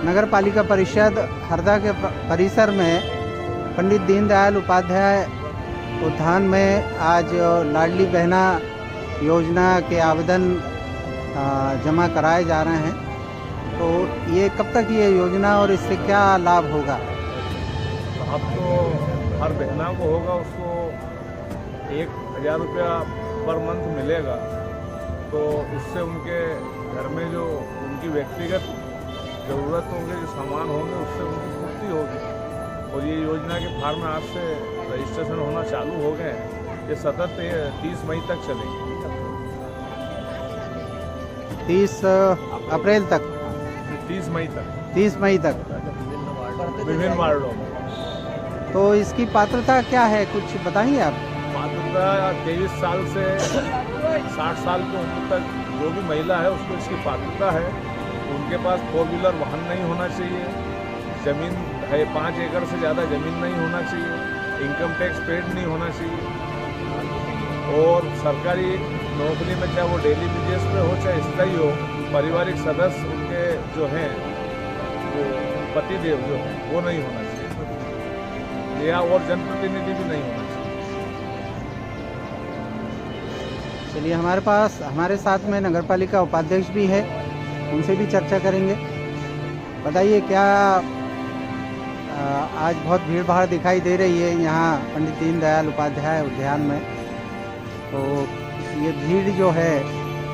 नगर पालिका परिषद हरदा के परिसर में पंडित दीनदयाल उपाध्याय उद्यान में आज लाडली बहना योजना के आवेदन जमा कराए जा रहे हैं। तो ये कब तक ये योजना और इससे क्या लाभ होगा? अब तो हर बहना को होगा, उसको 1000 रुपया पर मंथ मिलेगा। तो उससे उनके घर में जो उनकी व्यक्तिगत ज़रूरतों के जो सामान होंगे उससे उनकी पूर्ति होगी। और ये योजना के फार्म आज से रजिस्ट्रेशन होना चालू हो गए हैं। ये सतत 30 मई तक चलेंगे। 30 अप्रैल तक, 30 मई तक, 30 मई तक विभिन्न वार्डों में। तो इसकी पात्रता क्या है, कुछ बताएंगे आप? पात्रता 23 साल से 60 साल की उम्र तक जो भी महिला है उसको इसकी पात्रता है। उनके पास 4 व्हीलर वाहन नहीं होना चाहिए, ज़मीन है 5 एकड़ से ज़्यादा ज़मीन नहीं होना चाहिए, इनकम टैक्स पेड नहीं होना चाहिए, और सरकारी नौकरी में चाहे वो डेली बेसिस पे हो चाहे स्थायी हो, पारिवारिक सदस्य उनके जो हैं वो पतिदेव जो हैं वो नहीं होना चाहिए, या और जनप्रतिनिधि भी नहीं होना चाहिए। चलिए, हमारे साथ में नगरपालिका उपाध्यक्ष भी है, उनसे भी चर्चा करेंगे। बताइए, क्या आज बहुत भीड़ भाड़ दिखाई दे रही है यहाँ पंडित दीनदयाल उपाध्याय उद्यान में, तो ये भीड़ जो है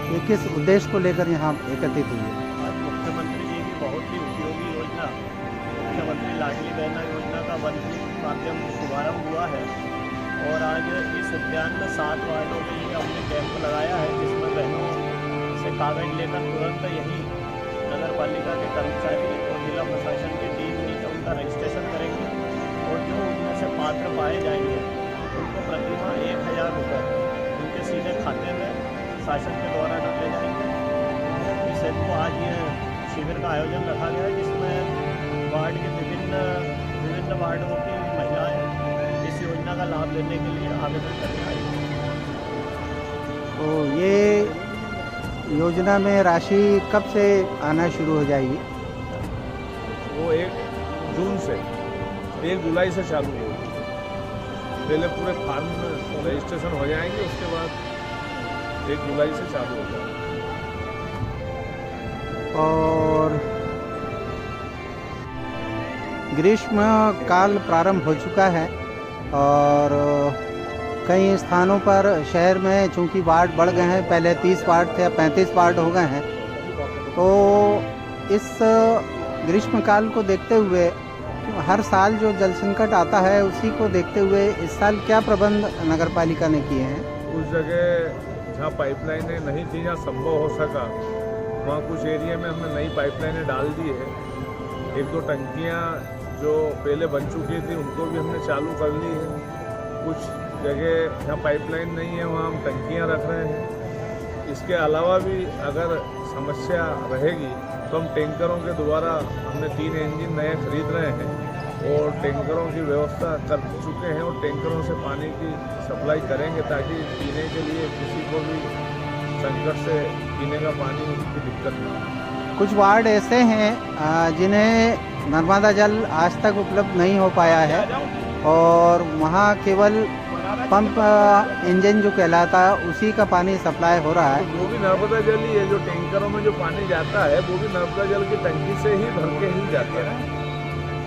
ये किस उद्देश्य को लेकर यहाँ एकत्रित हुई है? आज मुख्यमंत्री जी की बहुत ही उपयोगी योजना मुख्यमंत्री लाडली बहना योजना का वन के माध्यम से शुभारम्भ हुआ है। और आज इस उद्यान में 7 वार्डों के लिए हमने कैंप लगाया है, जिसमें बहनों से कागज लेकर तुरंत यही नगर पालिका के कर्मचारी और जिला प्रशासन की टीम मिलकर उनका रजिस्ट्रेशन करेंगे। और जो उनमें से पात्र पाए जाएंगे उनको प्रतिमाह 1000 रुपये उनके सीधे खाते में शासन के द्वारा डाले जाएंगे। इस हेतु आज ये शिविर का आयोजन रखा गया है, जिसमें वार्ड के विभिन्न वार्डों की महिलाएं इस योजना का लाभ लेने के लिए आवेदन करने आई हैं। तो ये योजना में राशि कब से आना शुरू हो जाएगी? वो 1 जून से 1 जुलाई से चालू होगी। पहले पूरे फार्म रजिस्ट्रेशन हो जाएंगे, उसके बाद 1 जुलाई से चालू हो जाएगा। और ग्रीष्म काल प्रारंभ हो चुका है और कई स्थानों पर शहर में चूंकि वार्ड बढ़ गए हैं, पहले 30 वार्ड थे, अब 35 वार्ड हो गए हैं। तो इस ग्रीष्म काल को देखते हुए हर साल जो जल संकट आता है उसी को देखते हुए इस साल क्या प्रबंध नगर पालिका ने किए हैं? उस जगह जहाँ पाइपलाइनें नहीं थी, जहाँ संभव हो सका, वहाँ कुछ एरिया में हमने नई पाइपलाइनें डाल दी है। 1-2 टंकियाँ जो पहले बन चुकी थी उनको भी हमने चालू कर ली है। कुछ जगह जहाँ पाइपलाइन नहीं है वहाँ हम टंकियाँ रख रहे हैं। इसके अलावा भी अगर समस्या रहेगी तो हम टैंकरों के द्वारा हमने 3 इंजन नए खरीद रहे हैं और टैंकरों की व्यवस्था कर चुके हैं और टैंकरों से पानी की सप्लाई करेंगे ताकि पीने के लिए किसी को भी संकट से पीने का पानी की दिक्कत नहीं हो। कुछ वार्ड ऐसे हैं जिन्हें नर्मदा जल आज तक उपलब्ध नहीं हो पाया है और वहाँ केवल पंप इंजन जो कहलाता है उसी का पानी सप्लाई हो रहा है। वो भी नर्मदा जल ही है, जो टैंकरों में जो पानी जाता है वो भी नर्मदा जल की टंकी से ही भर के ही जाता है।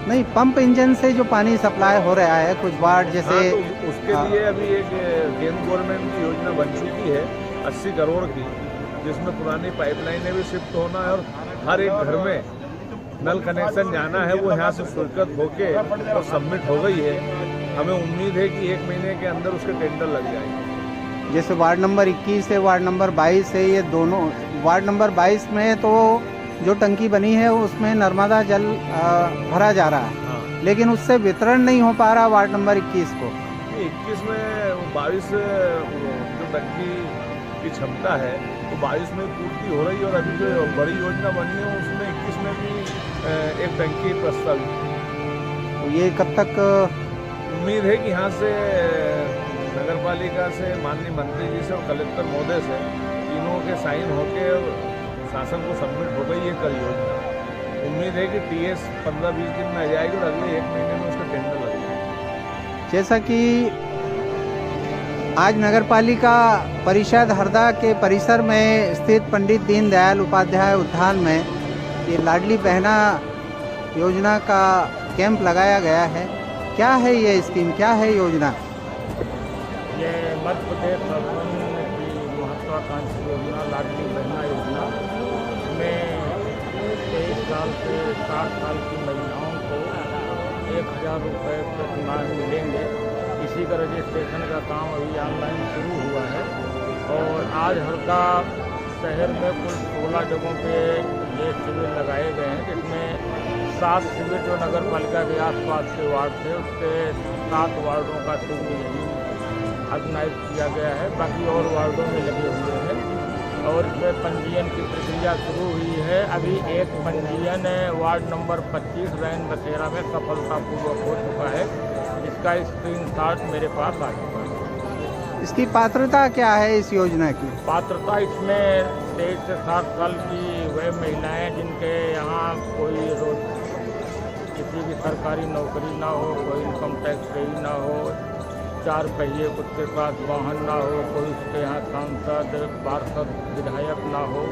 नहीं, पंप इंजन से जो पानी सप्लाई हो रहा है कुछ वार्ड जैसे तो उसके लिए अभी एक केंद्र गवर्नमेंट की योजना बन चुकी है 80 करोड़ की, जिसमें पुरानी पाइपलाइनें भी शिफ्ट होना है और हर एक घर में नल कनेक्शन जाना है। वो यहाँ से स्वीकृत होके और सबमिट हो गई है। हमें उम्मीद है कि 1 महीने के अंदर उसके टेंडर लग जाएंगे। जैसे वार्ड नंबर 21 है, वार्ड नंबर 22 है, ये दोनों वार्ड नंबर 22 में तो जो टंकी बनी है उसमें नर्मदा जल भरा जा रहा है। हाँ। लेकिन उससे वितरण नहीं हो पा रहा वार्ड नंबर 21 को। 21 में 22 जो टंकी की क्षमता है वो 22 में पूर्ति हो रही है और अभी जो बड़ी योजना बनी है उसमें 21 में भी एक टंकी प्रस्तावित है। तो ये कब तक? उम्मीद है कि यहाँ से नगर पालिका से माननीय मंत्री जी से और कलेक्टर महोदय से तीनों के साइन होके शासन को सबमिट हो गई है कल योजना। उम्मीद है कि TS 15-20 दिन में आ जाएगी और अगले 1 महीने में उसका टेंडर लग जाएगा। जैसा कि आज नगर पालिका परिषद हरदा के परिसर में स्थित पंडित दीनदयाल उपाध्याय उद्यान में ये लाडली बहना योजना का कैंप लगाया गया है। क्या है ये स्कीम, क्या है योजना? ये मध्य प्रदेश सरकार की महत्वाकांक्षी योजना लाडली बहना योजना में 23 साल से 60 साल की महिलाओं को 1000 रुपये प्रतिमाह मिलेंगे। इसी का रजिस्ट्रेशन का काम अभी ऑनलाइन शुरू हुआ है और आज हरदा शहर में कुल 16 जगहों पे ये शिविर लगाए गए हैं, जिसमें 7 शिविर जो नगर पालिका के आसपास के वार्ड थे उसके 7 वार्डों का शिविर यही ऑर्गेनाइज किया गया है। बाकी और वार्डों में लगे हुए हैं और इसमें पंजीयन की प्रक्रिया शुरू हुई है। अभी एक पंजीयन वार्ड नंबर 25 रैन बसेरा में सफलतापूर्वक हो चुका है, जिसका स्क्रीनशॉट मेरे पास आ चुका है। इसकी पात्रता क्या है इस योजना की? पात्रता इसमें 23 से 60 साल की वह महिलाएं जिनके यहाँ कोई किसी भी सरकारी नौकरी ना हो, कोई इनकम टैक्स पेई ना हो, 4 पहिए उसके पास वाहन ना हो, कोई उसके यहाँ सांसद पार्षद विधायक ना हो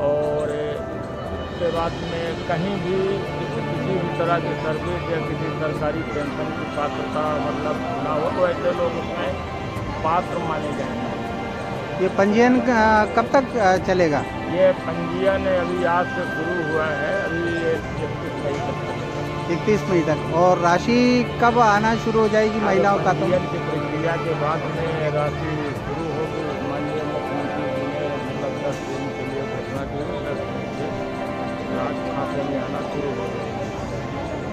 और उसके बाद में कहीं भी किसी भी तरह की सर्विस या किसी सरकारी पेंशन की पात्रता मतलब ना हो, तो ऐसे लोग उसमें पात्र माने जाएंगे। ये पंजीयन कब तक चलेगा? ये पंजीयन अभी आज से शुरू हुआ है, अभी 31 मई तक चलेगा। 31 मई तक। और राशि कब आना शुरू हो जाएगी महिलाओं का? तो पंजीयन की प्रक्रिया के बाद में राशि शुरू होगी। माननीय मुख्यमंत्री जी ने मतलब 10 दिन के लिए घोषणा की, 10 दिन से खाते में आना शुरू हो गया।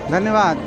धन्यवाद।